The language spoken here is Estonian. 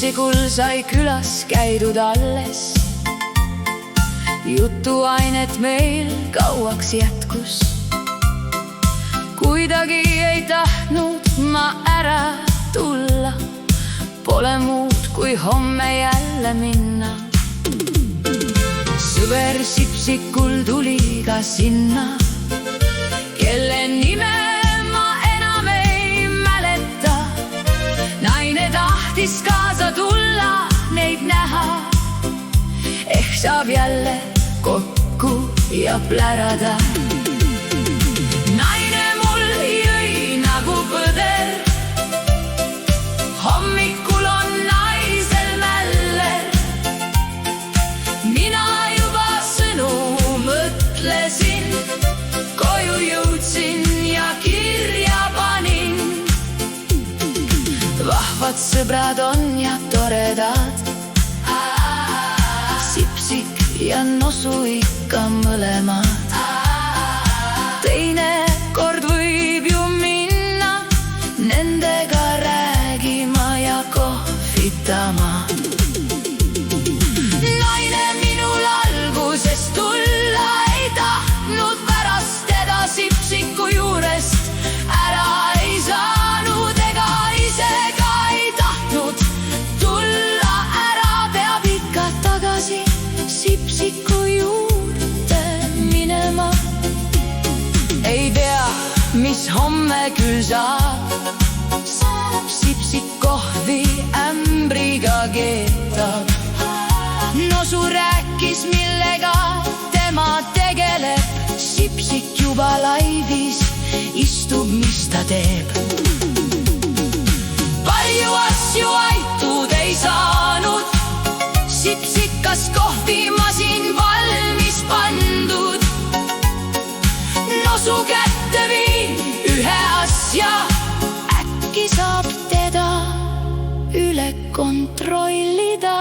Sipsikul sai külas käidud alles. Jutuainet meil kauaks jätkus. Kuidagi ei tahtnud ma ära tulla. Pole muud kui homme jälle minna. Sõber Sipsikul tuli ka sinna, kelle nime ma enam ei mäleta. Naine tahtis kaasa tulla, neid näha. Ehk saab jälle kokku ja plärada. Naine mul jõi nagu põder. Hommikul on naisel mäller. Mina juba sõnu mõtlesin, koju jõudsin ja kirja panin. Vahvad sõbrad on ja toredad, Sipsik ja Nosu ikka mõlemad. Teine kord võib ju minna nendega räägima ja kohvitama. Naine minul alguses tulla ei tahtnud, pärast teda Sipsiku juurest ära ei saanud ega ise ka ei tahtnud tulla ära. Peab ikka tagasi Sipsiku juurde minema. Ei tea, mis homme küll saab. Sipsik kohvi ämbriga keetab. Nosu rääkis, millega tema tegeleb. Sipsik juba laivis istub, mis ta teeb. Palju asju aitud ei saanud. Sipsikas kohvimasin valmis pandud. Nosu kätte viin ühe asja, äkki saab teda üle kontrollida.